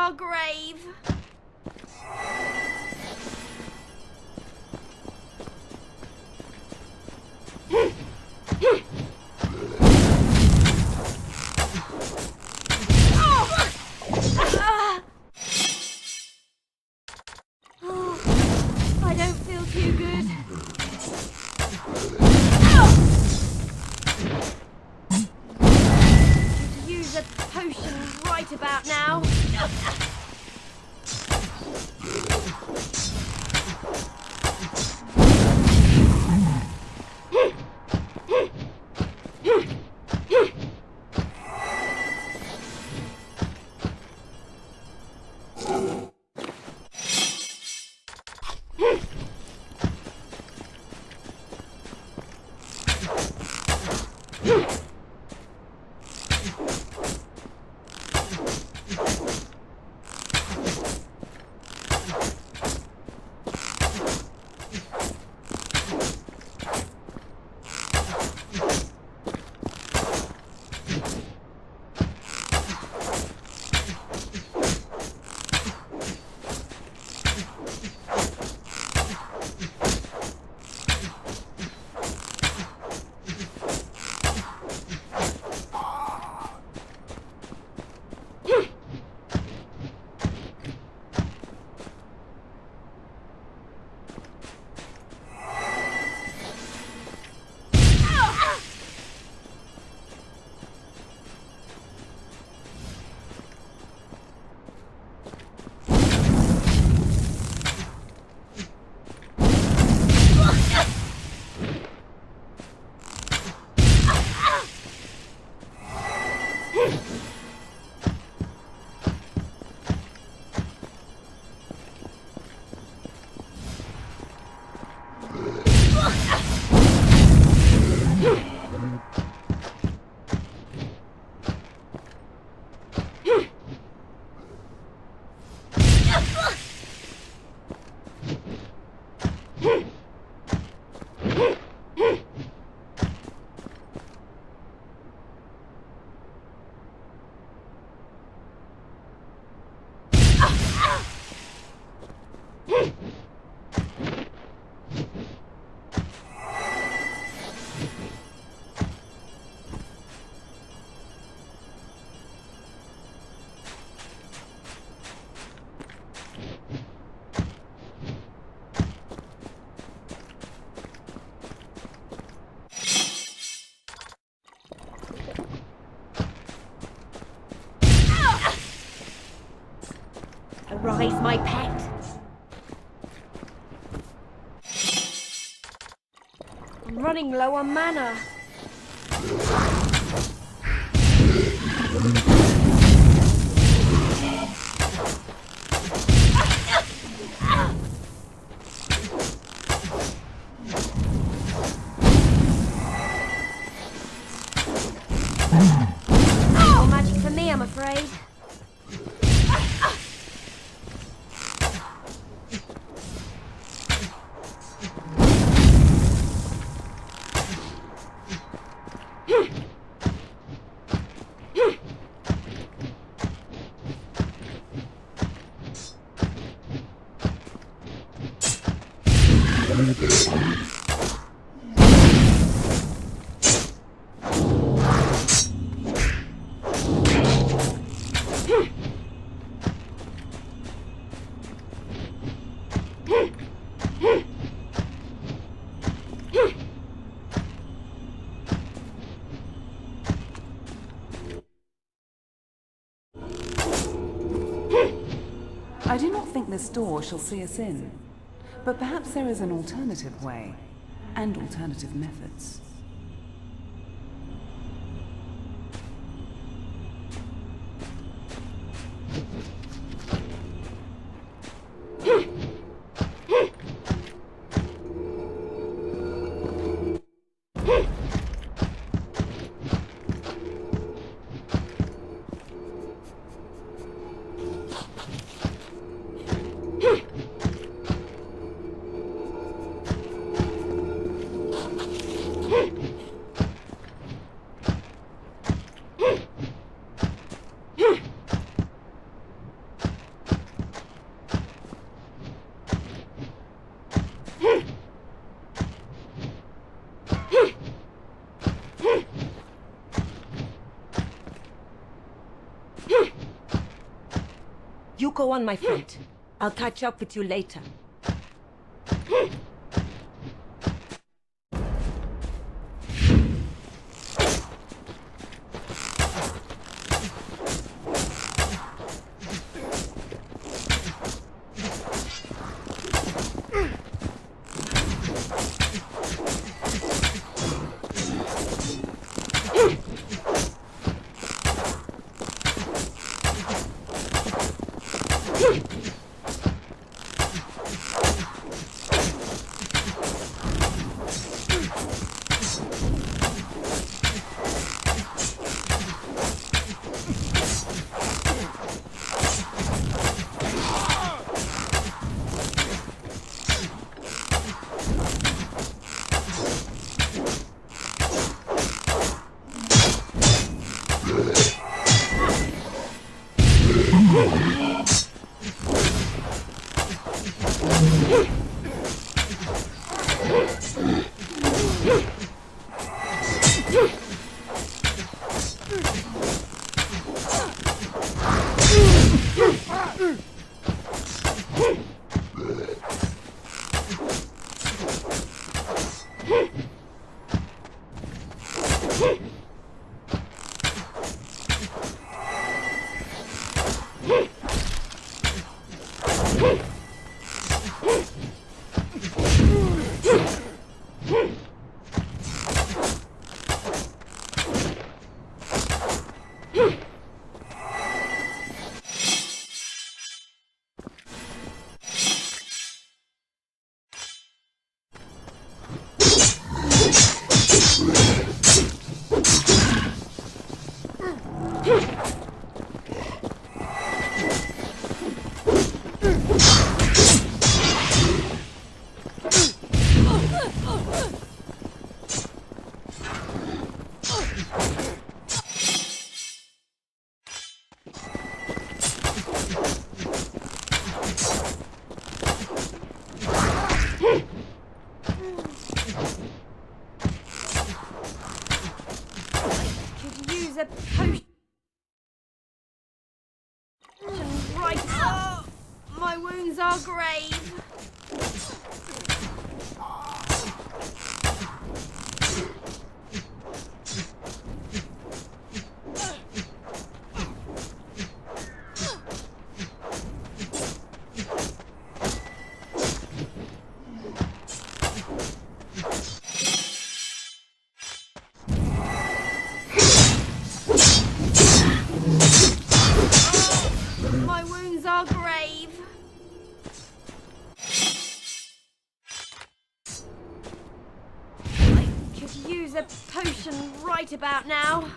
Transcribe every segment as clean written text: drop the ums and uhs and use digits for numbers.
our grave. I don't feel too good. Could use a potion right about now. Arise, my pet. I'm running low on mana. No magic for me, I'm afraid. I do not think this door shall see us in, but perhaps there is an alternative way, and alternative methods. go on, my friend. I'll catch up with you later. Could use a potion right. Oh, my wounds are grave. My wounds are grave. I could use a potion right about now.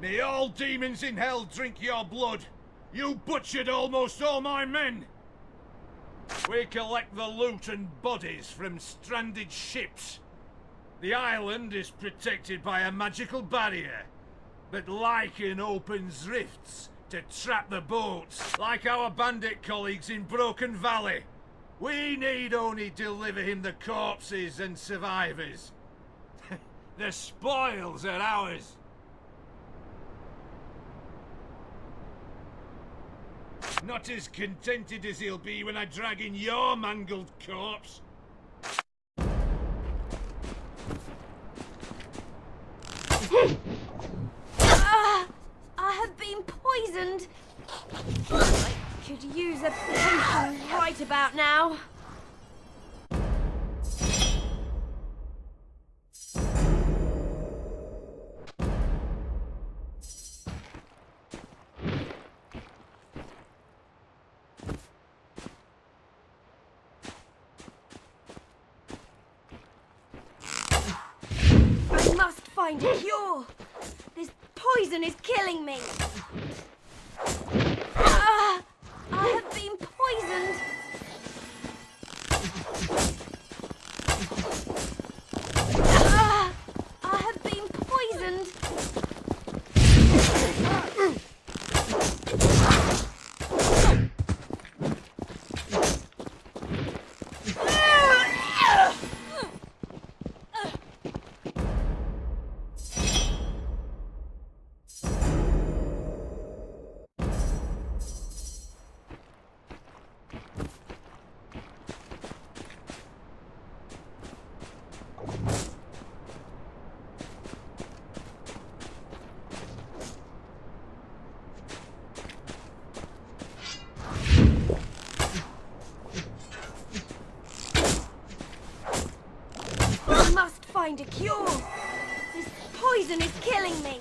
May all demons in hell drink your blood. You butchered almost all my men. We collect the loot and bodies from stranded ships. The island is protected by a magical barrier, but Lycan opens rifts to trap the boats, like our bandit colleagues in Broken Valley. We need only deliver him the corpses and survivors. The spoils are ours. Not as contented as he'll be when I drag in your mangled corpse. I have been poisoned. I could use a potion right about now. find a cure. This poison is killing me. I have been poisoned. I have been poisoned. I must find a cure. This poison is killing me.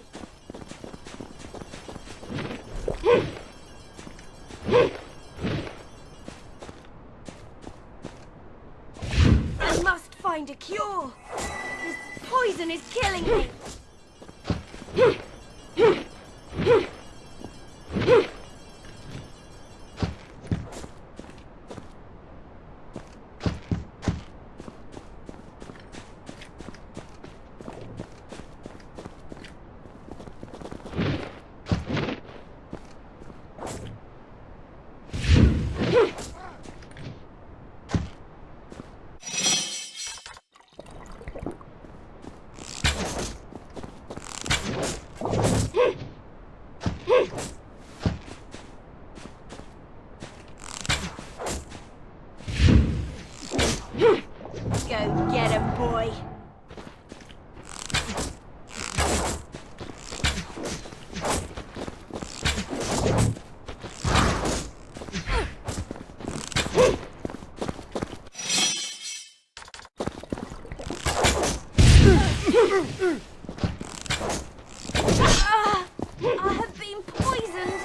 I must find a cure. This poison is killing me. Go get him, boy. I have been poisoned.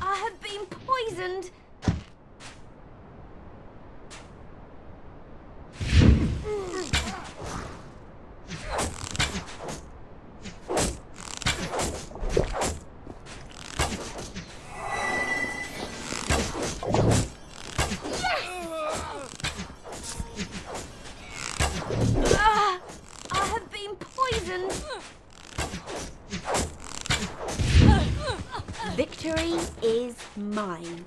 I have been poisoned. I have been poisoned. Victory is mine.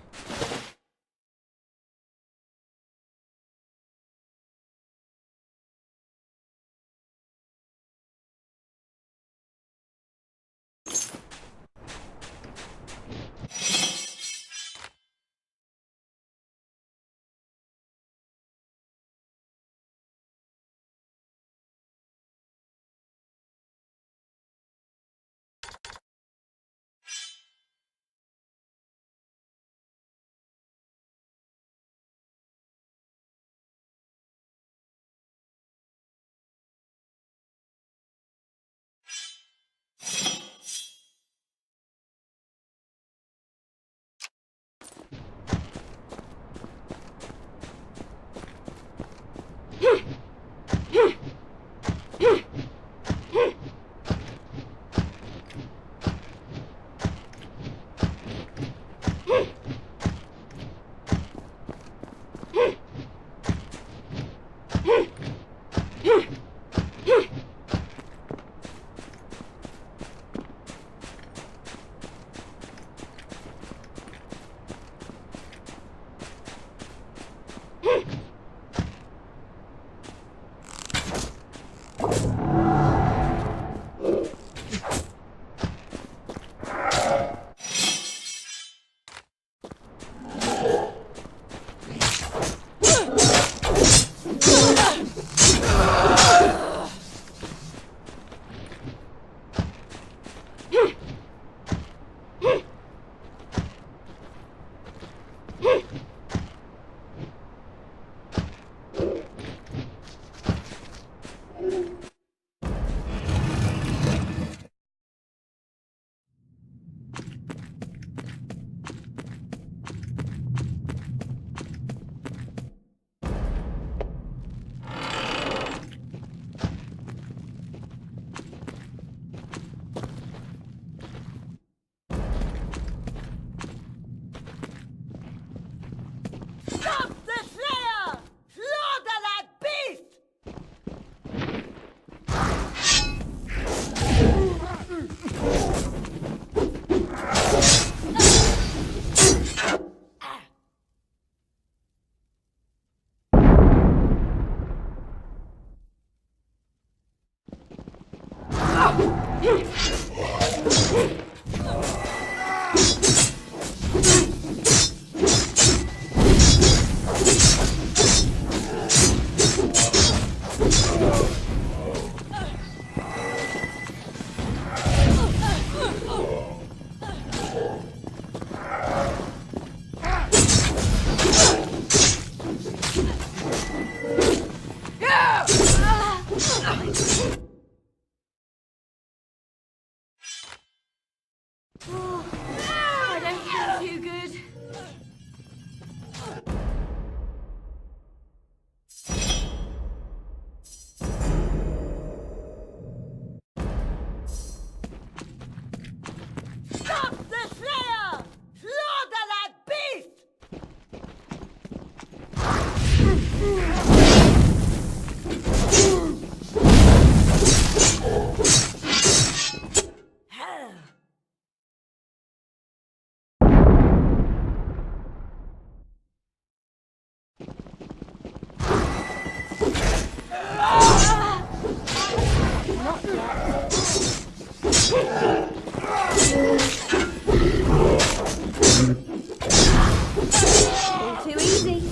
All too easy.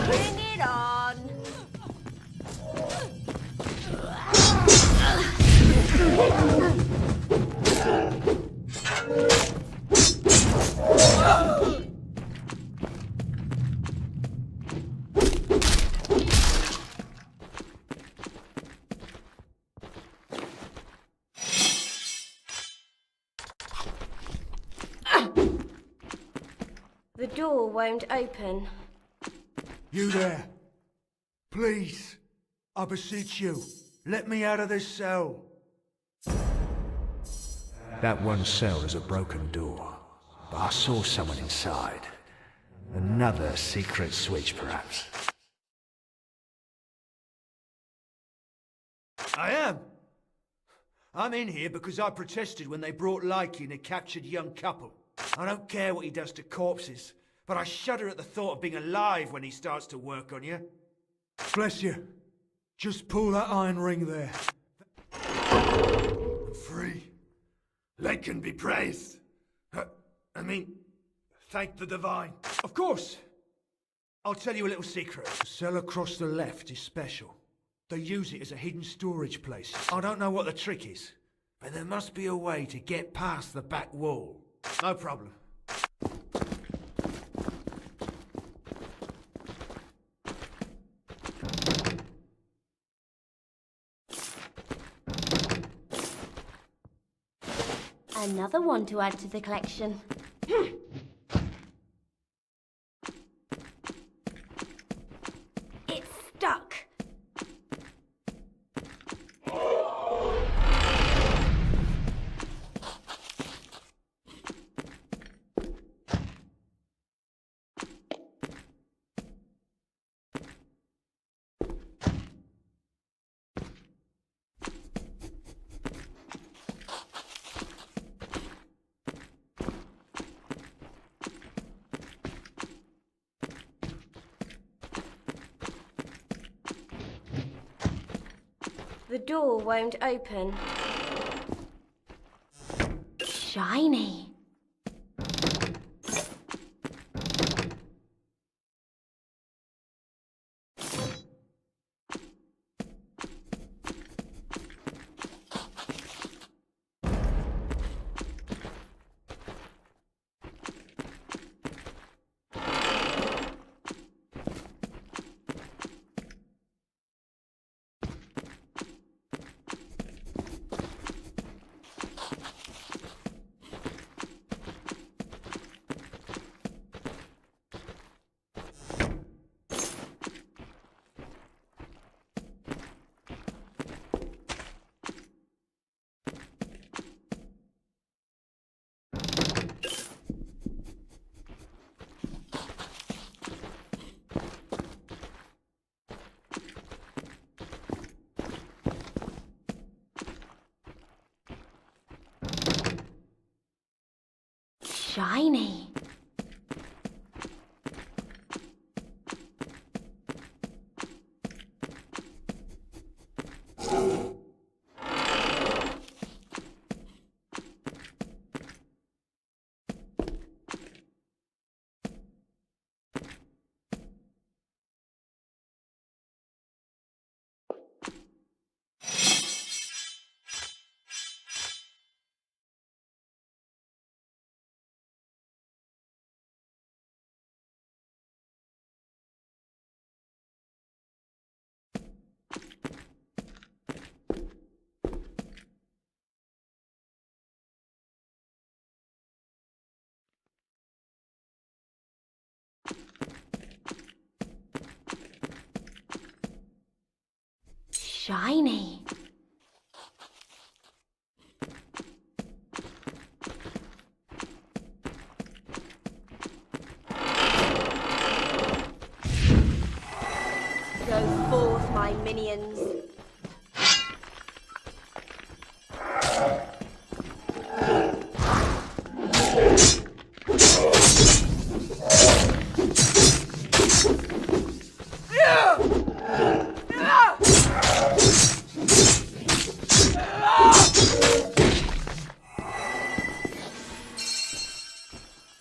Bring it on. The door won't open. You there. Please, I beseech you, let me out of this cell. That one cell is a broken door, but I saw someone inside. Another secret switch, perhaps. I am. I'm in here because I protested when they brought Likey and a captured young couple. I don't care what he does to corpses, but I shudder at the thought of being alive when he starts to work on you. Bless you. Just pull that iron ring there. I'm free. Leg can be praised. Thank the divine. Of course. I'll tell you a little secret. The cell across the left is special. They use it as a hidden storage place. I don't know what the trick is, but there must be a way to get past the back wall. No problem. Another one to add to the collection. It's stuck. The door won't open. Shiny. Shiny. Shiny. Go forth, my my minions.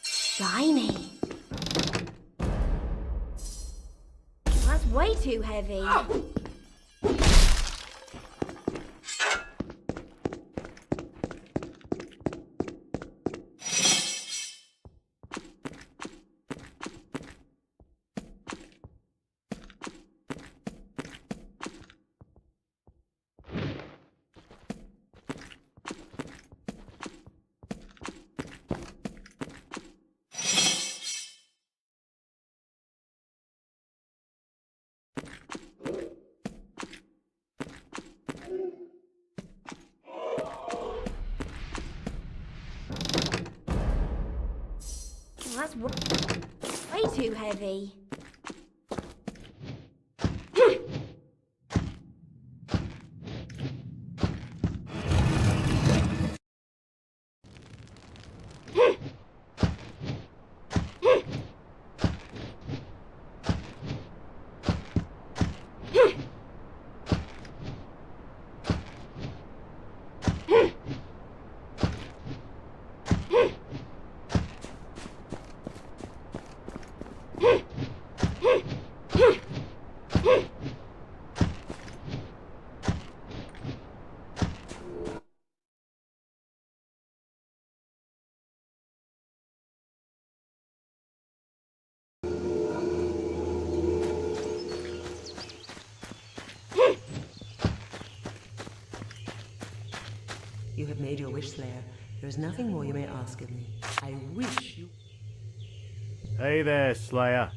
Shiny. That's way too heavy. That's way too heavy. You have made your wish, Slayer. There is nothing more you may ask of me. I wish you... Hey there, Slayer.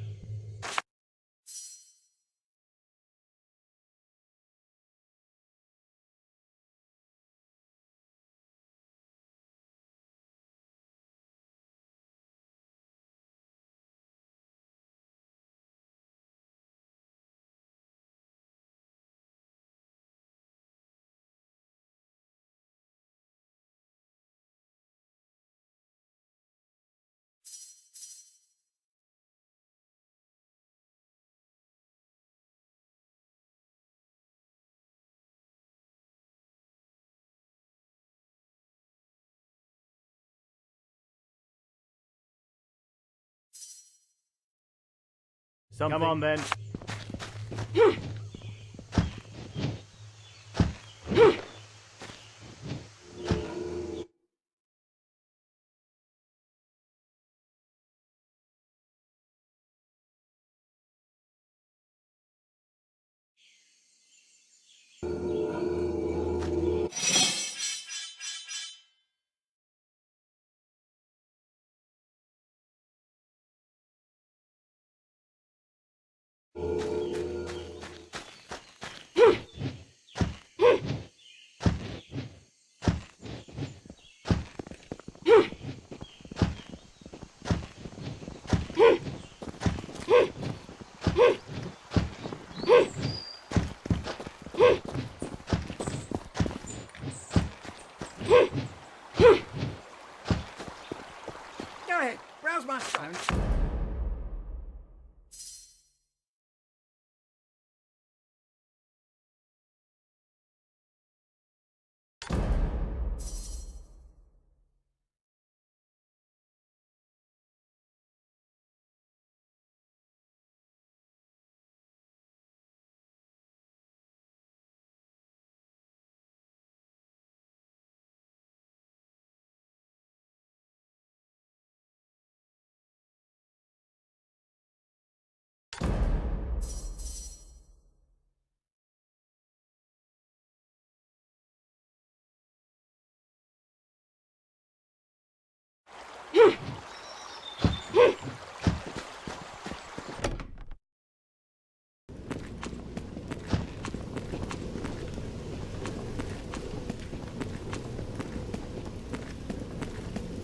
Come on then. Go ahead, browse my phone.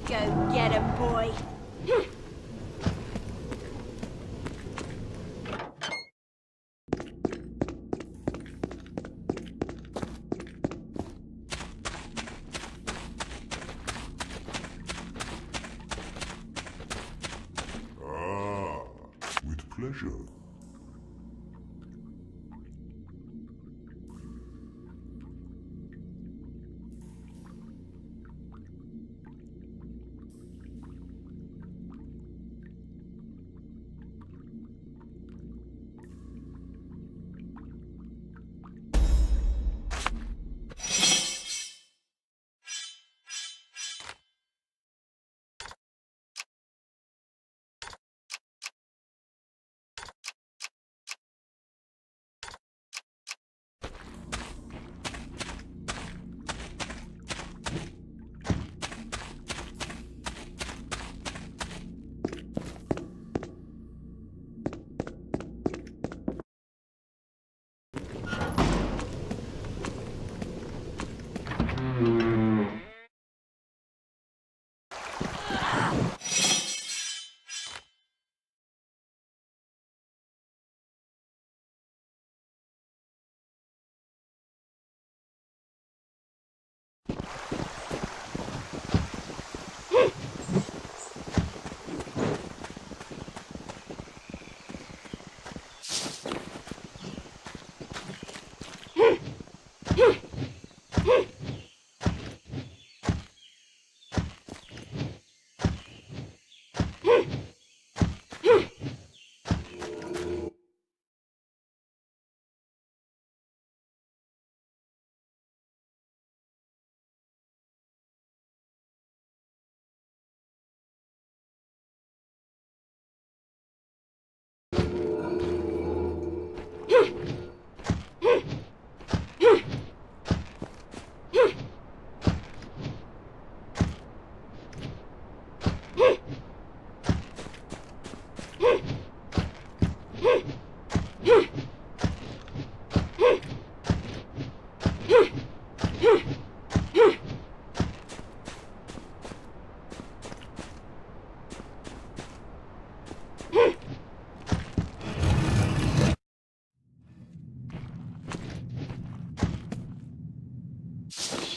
Go get him, boy. pleasure.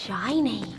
Shiny.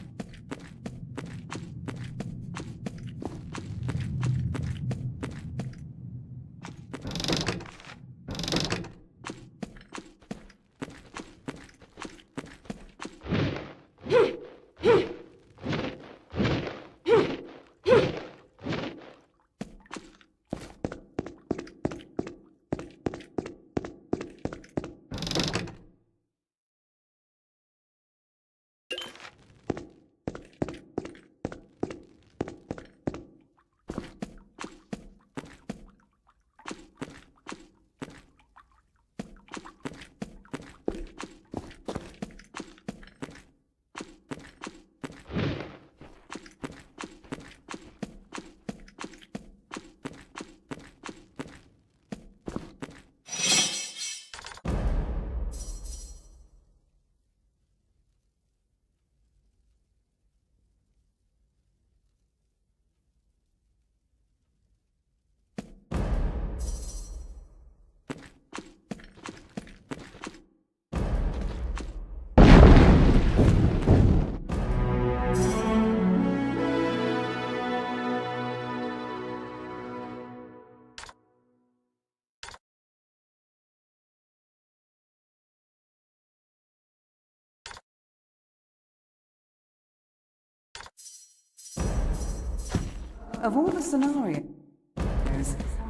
Of all the scenarios,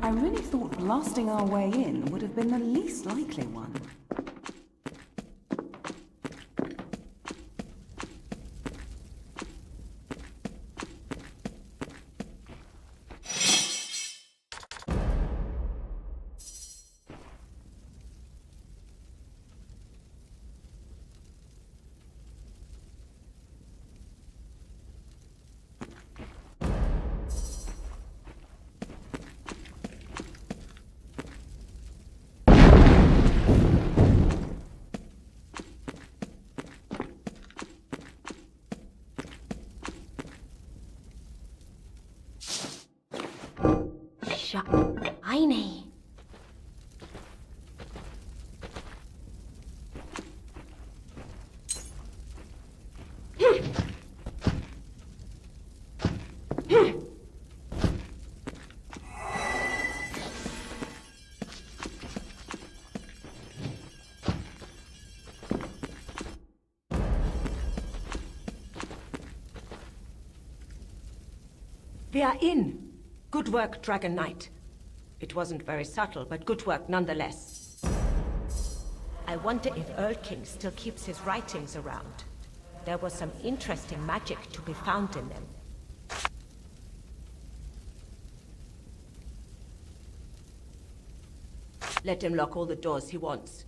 I really thought blasting our way in would have been the least likely one. We are in. Good work, Dragon Knight. It wasn't very subtle, but good work nonetheless. I wonder if Earl King still keeps his writings around. There was some interesting magic to be found in them. Let him lock all the doors he wants.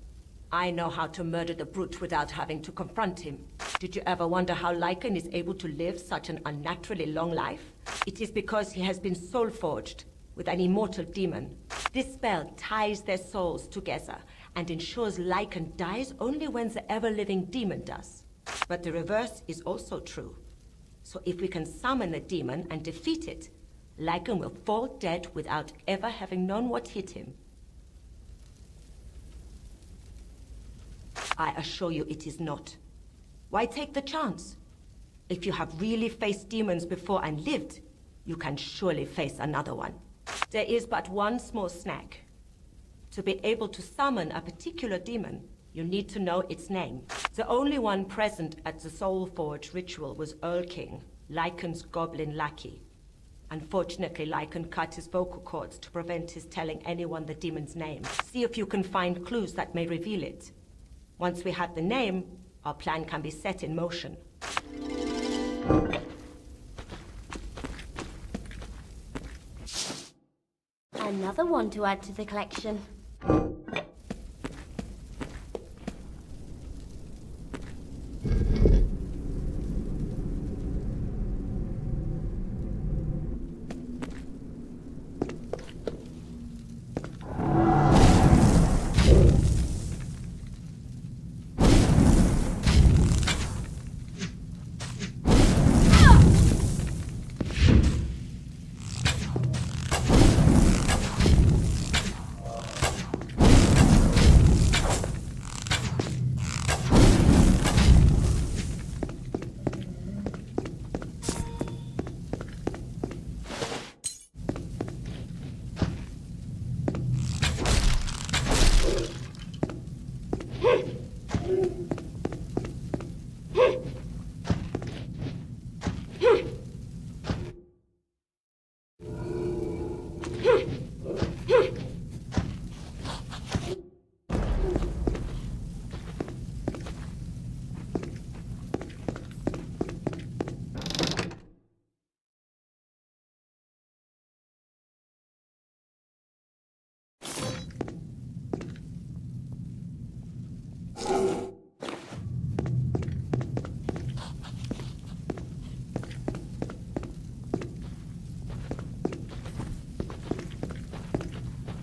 I know how to murder the brute without having to confront him. Did you ever wonder how Lycan is able to live such an unnaturally long life? It is because he has been soul-forged with an immortal demon. This spell ties their souls together and ensures Lycan dies only when the ever-living demon does. But the reverse is also true. So if we can summon a demon and defeat it, Lycan will fall dead without ever having known what hit him. I assure you it is not. Why take the chance? If you have really faced demons before and lived, you can surely face another one. There is but one small snag. To be able to summon a particular demon, you need to know its name. The only one present at the Soul Forge ritual was Earl King, Lycan's goblin lackey. Unfortunately, Lycan cut his vocal cords to prevent his telling anyone the demon's name. See if you can find clues that may reveal it. Once we have the name, our plan can be set in motion. Another one to add to the collection.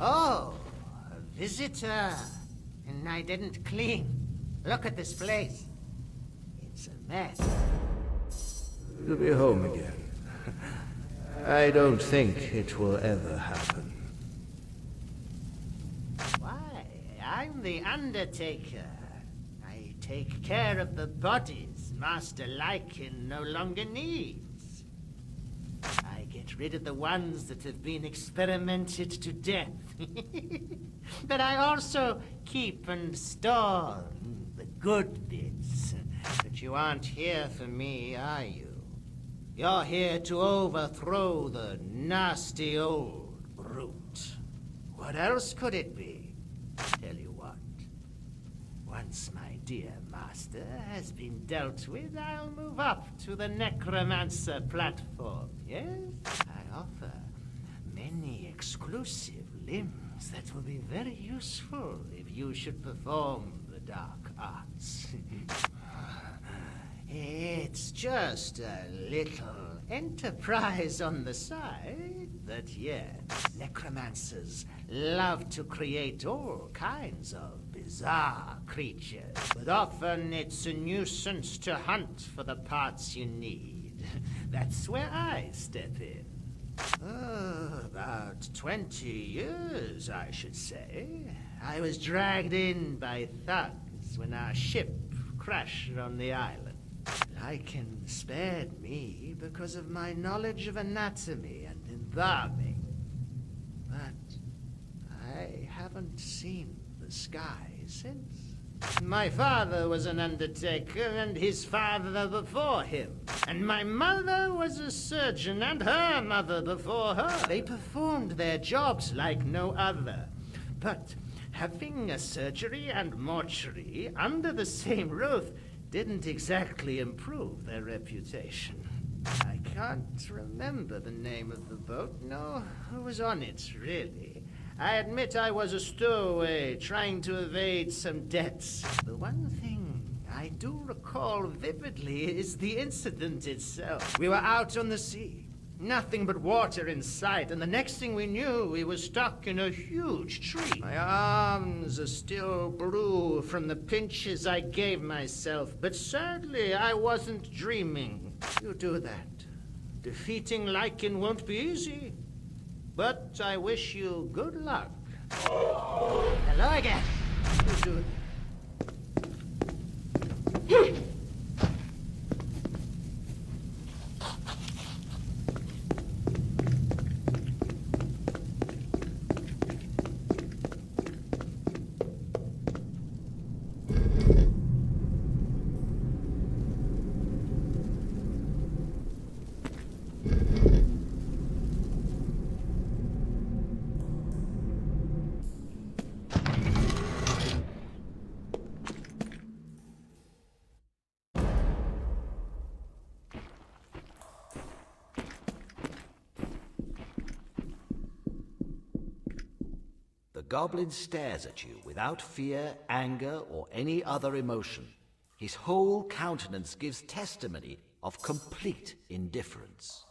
Oh, a visitor. And I didn't clean. Look at this place. It's a mess. You'll be home again. I don't think it will ever happen. Why, I'm the Undertaker. I take care of the bodies Master Lycan no longer needs. I get rid of the ones that have been experimented to death. But I also keep and store the good bits. But you aren't here for me, are you? You're here to overthrow the nasty old brute. What else could it be? Tell you what. Once my dear master has been dealt with, I'll move up to the necromancer platform, yes? I offer many exclusive limbs that will be very useful if you should perform the dark arts. It's just a little enterprise on the side, but yes, necromancers love to create all kinds of bizarre creatures. But often it's a nuisance to hunt for the parts you need. That's where I step in. About 20 years, I should say. I was dragged in by thugs when our ship crashed on the island. Lycan spared me because of my knowledge of anatomy and embalming. But I haven't seen the sky since. My father was an undertaker, and his father before him. And my mother was a surgeon, and her mother before her. They performed their jobs like no other. But having a surgery and mortuary under the same roof didn't exactly improve their reputation. I can't remember the name of the boat, nor who was on it, really. I admit I was a stowaway, trying to evade some debts. The one thing I do recall vividly is the incident itself. We were out on the sea, nothing but water in sight, and the next thing we knew, we were stuck in a huge tree. My arms are still blue from the pinches I gave myself, but sadly I wasn't dreaming. You do that. Defeating Lycan won't be easy. But I wish you good luck. Hello again. You do it. The goblin stares at you without fear, anger, or any other emotion. His whole countenance gives testimony of complete indifference.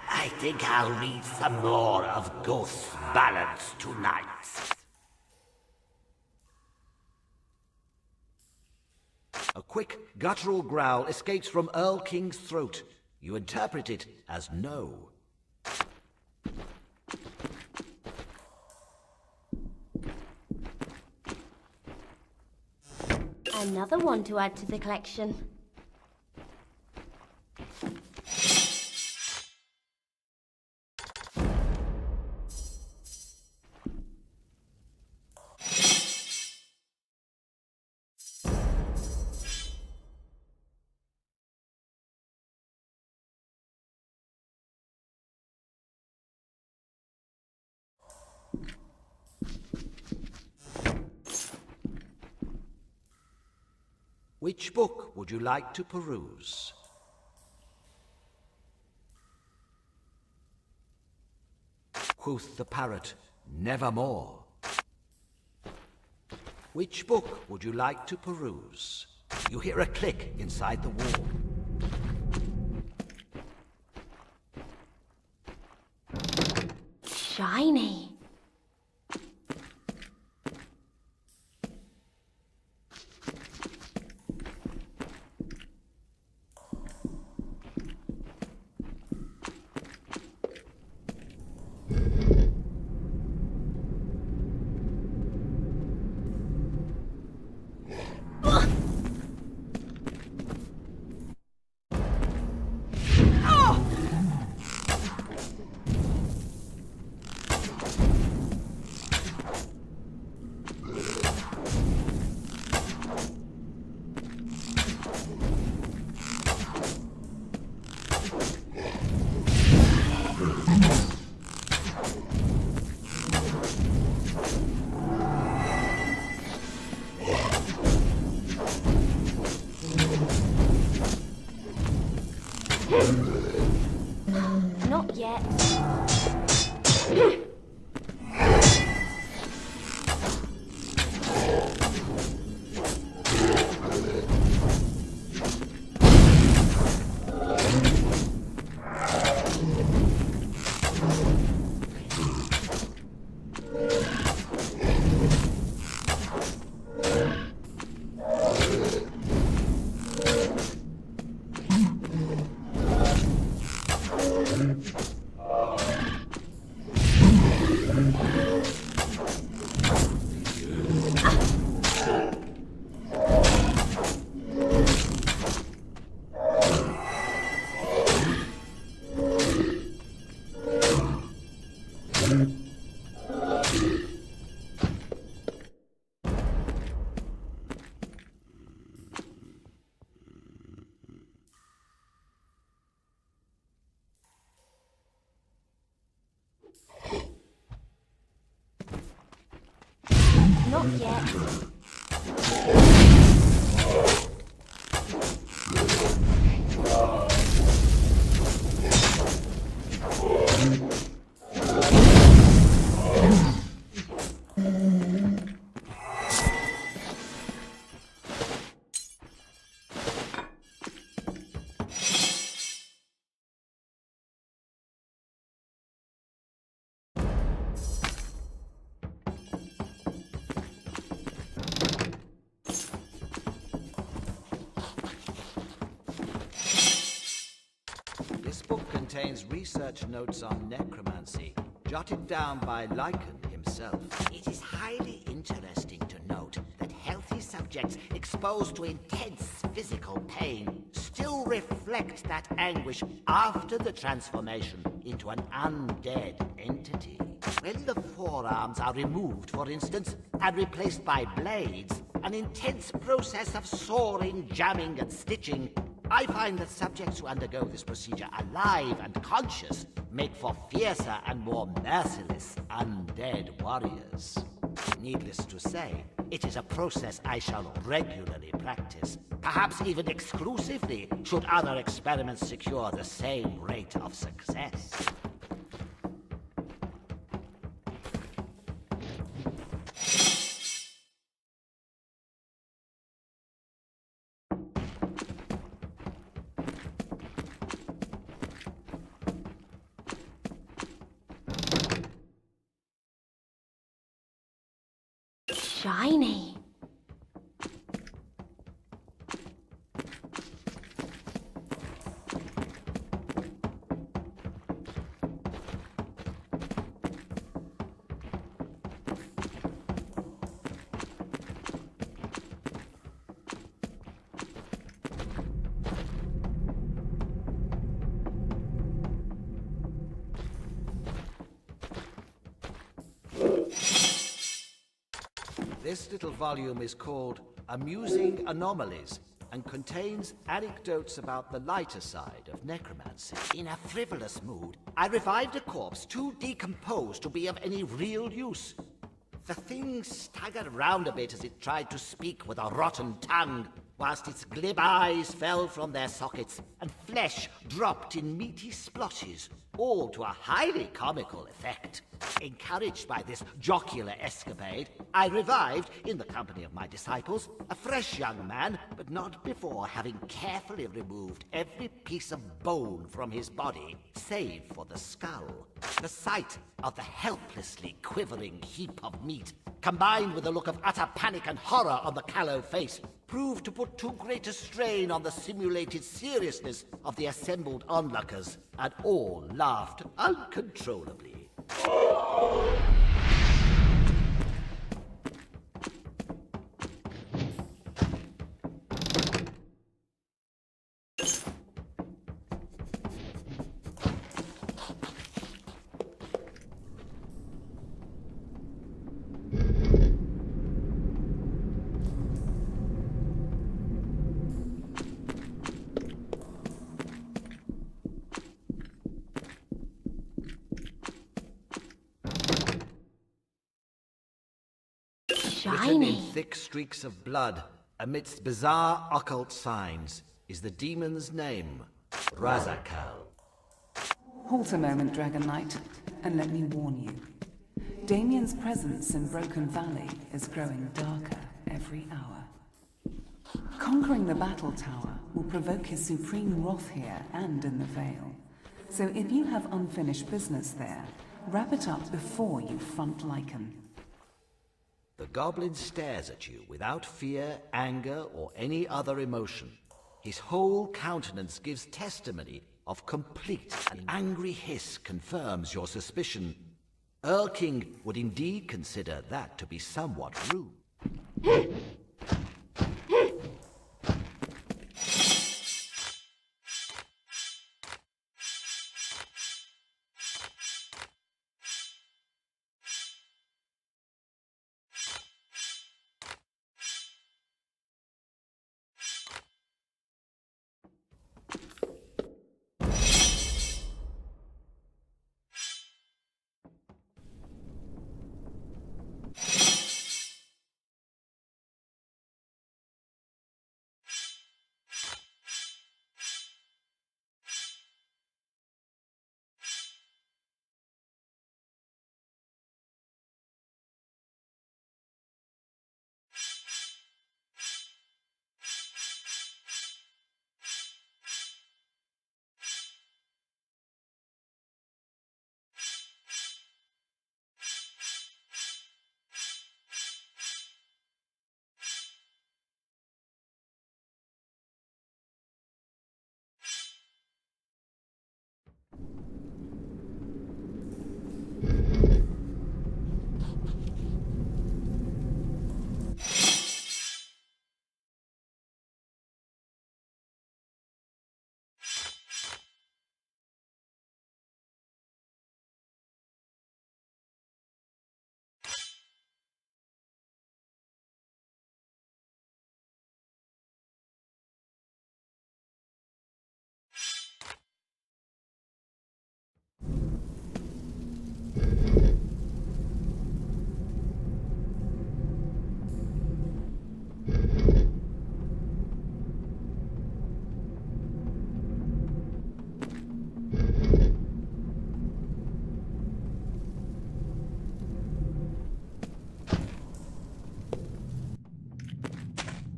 I think I'll need some more of Ghost's balance tonight. A quick, guttural growl escapes from Earl King's throat. You interpret it as no. Another one to add to the collection. Which book would you like to peruse? Quoth the parrot, nevermore. Which book would you like to peruse? You hear a click inside the wall. Shiny. Not yet. Not yet. This book contains research notes on necromancy, jotted down by Lycan himself. It is highly interesting to note that healthy subjects exposed to intense physical pain still reflect that anguish after the transformation into an undead entity. When the forearms are removed, for instance, and replaced by blades, an intense process of sawing, jamming, and stitching, I find that subjects who undergo this procedure alive and conscious make for fiercer and more merciless undead warriors. Needless to say, it is a process I shall regularly practice, perhaps even exclusively, should other experiments secure the same rate of success. Shiny. This little volume is called Amusing Anomalies and contains anecdotes about the lighter side of necromancy. In a frivolous mood, I revived a corpse too decomposed to be of any real use. The thing staggered round a bit as it tried to speak with a rotten tongue, whilst its glib eyes fell from their sockets and flesh dropped in meaty splotches, all to a highly comical effect. Encouraged by this jocular escapade, I revived, in the company of my disciples, a fresh young man, but not before having carefully removed every piece of bone from his body, save for the skull. The sight of the helplessly quivering heap of meat, combined with a look of utter panic and horror on the callow face, proved to put too great a strain on the simulated seriousness of the assembled onlookers, and all laughed uncontrollably. Written in thick streaks of blood, amidst bizarre occult signs, is the demon's name, Razakal. Halt a moment, Dragon Knight, and let me warn you. Damien's presence in Broken Valley is growing darker every hour. Conquering the battle tower will provoke his supreme wrath here and in the Vale. So if you have unfinished business there, wrap it up before you front Lycan. The goblin stares at you without fear, anger, or any other emotion. His whole countenance gives testimony of complete. An angry hiss confirms your suspicion. Earl King would indeed consider that to be somewhat rude.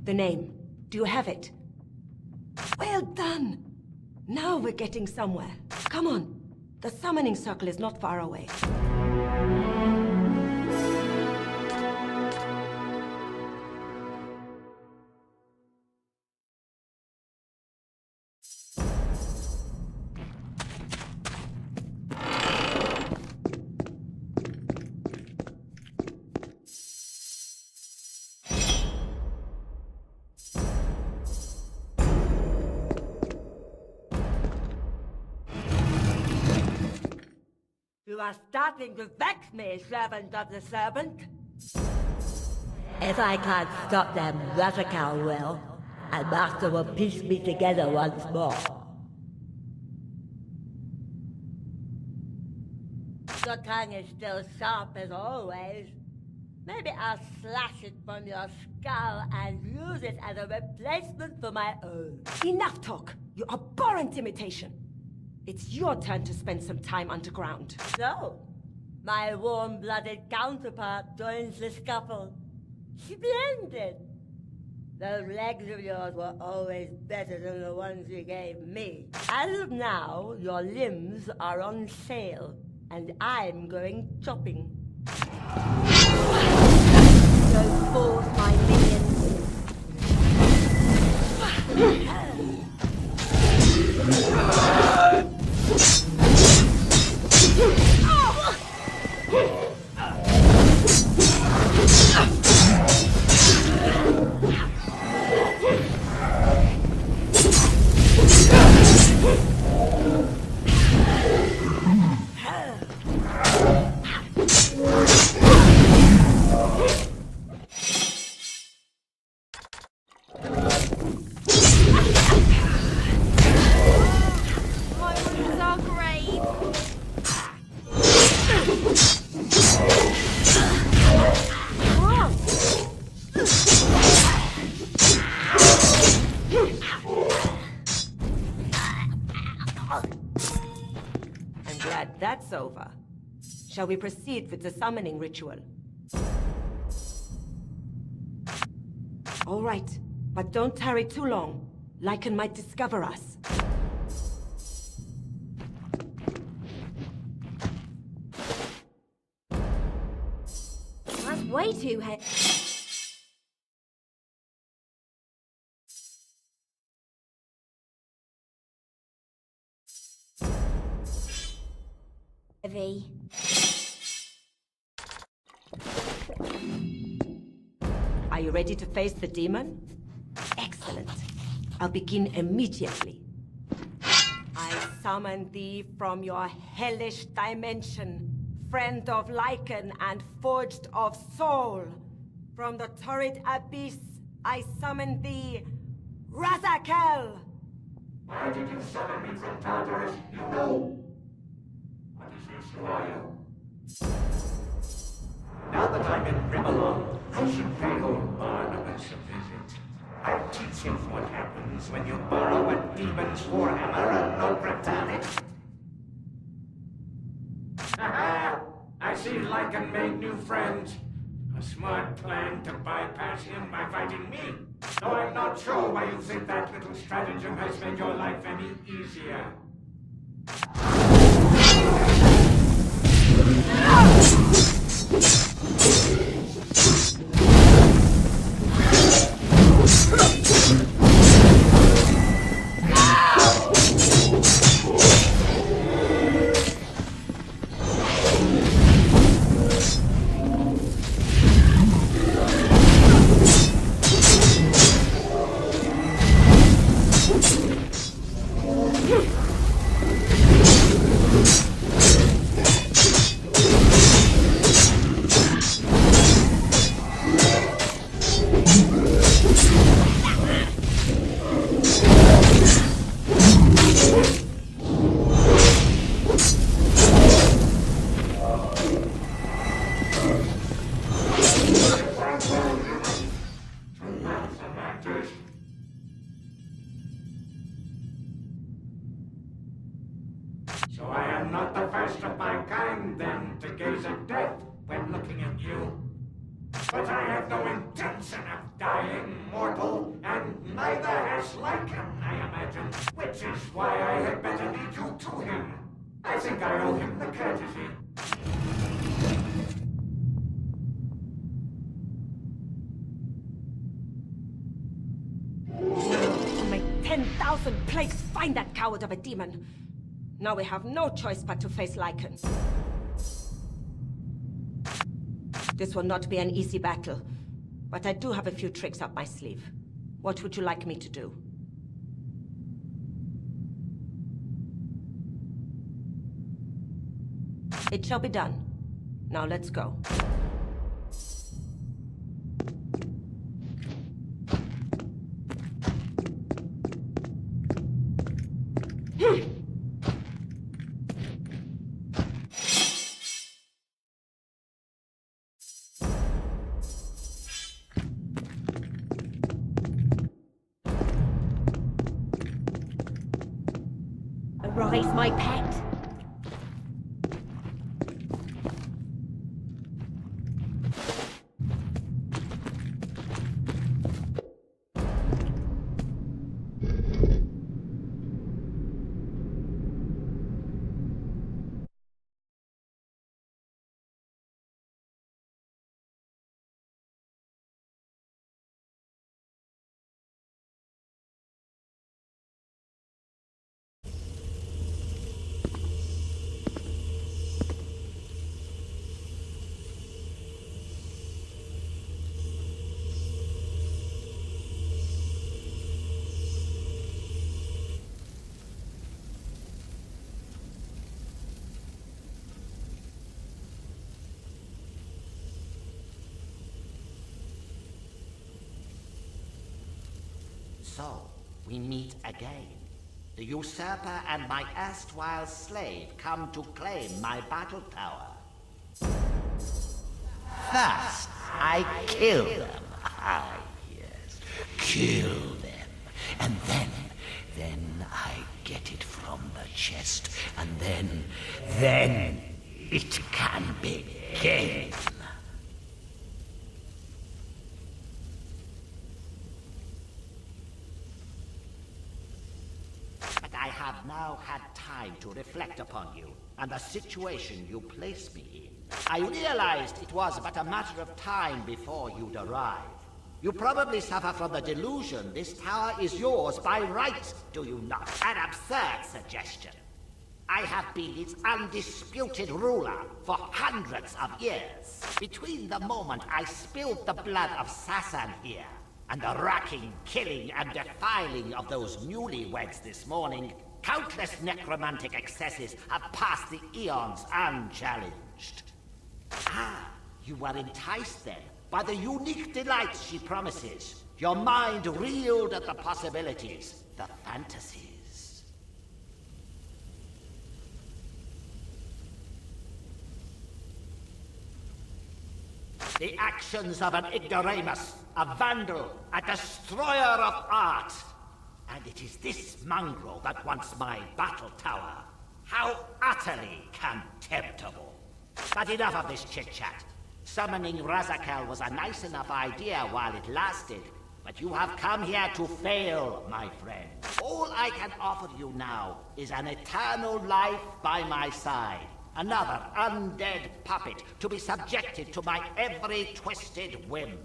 The name. Do you have it? Well done! Now we're getting somewhere. Come on. The summoning circle is not far away. You are starting to vex me, servant of the serpent. If I can't stop them, Rathakel will, and Master will piece me together once more. Your tongue is still sharp as always. Maybe I'll slash it from your skull and use it as a replacement for my own. Enough talk! You abhorrent imitation! It's your turn to spend some time underground. So, my warm-blooded counterpart joins the scuffle. Splendid! Those legs of yours were always better than the ones you gave me. As of now, your limbs are on sale, and I'm going chopping. Go forth, my minions. That's over. Shall we proceed with the summoning ritual? All right, but don't tarry too long. Lycan might discover us. That's way too heavy. Are you ready to face the demon? Excellent. I'll begin immediately. I summon thee from your hellish dimension, friend of Lycan and forged of soul. From the torrid abyss, I summon thee, Rathakel! Why did you summon me from Tartarus? You know! What is this to you? Now that I'm in Rimalon, I should pay old Barnabas a visit. I'll teach him what happens when you borrow a demon's warhammer and not return it. Haha! I see Lycan made new friends. A smart plan to bypass him by fighting me. Though I'm not sure why you think that little stratagem has made your life any easier. So I am not the first of my kind, then, to gaze at death when looking at you. But I have no intention of dying, mortal. couple, and neither has Lycan, I imagine. Which is why I had better lead you to him. I think I owe him the courtesy. May 10,000 plagues find that coward of a demon. Now we have no choice but to face Lycan. This will not be an easy battle, but I do have a few tricks up my sleeve. What would you like me to do? It shall be done. Now let's go. Arise, my pet. So, we meet again. The usurper and my erstwhile slave come to claim my battle tower. First, I kill them. Ah, yes. Kill them. And then I get it from the chest. And then it can begin. I have now had time to reflect upon you and the situation you placed me in. I realized it was but a matter of time before you'd arrive. You probably suffer from the delusion this tower is yours by right, do you not? An absurd suggestion. I have been its undisputed ruler for hundreds of years. Between the moment I spilled the blood of Sassan here, and the racking, killing, and defiling of those newlyweds this morning, countless necromantic excesses have passed the eons unchallenged. Ah, you were enticed then by the unique delights she promises. Your mind reeled at the possibilities, the fantasies. The actions of an ignoramus, a vandal, a destroyer of art. And it is this mongrel that wants my battle tower. How utterly contemptible. But enough of this chit-chat. Summoning Razakel was a nice enough idea while it lasted, but you have come here to fail, my friend. All I can offer you now is an eternal life by my side. Another undead puppet to be subjected to my every twisted whim.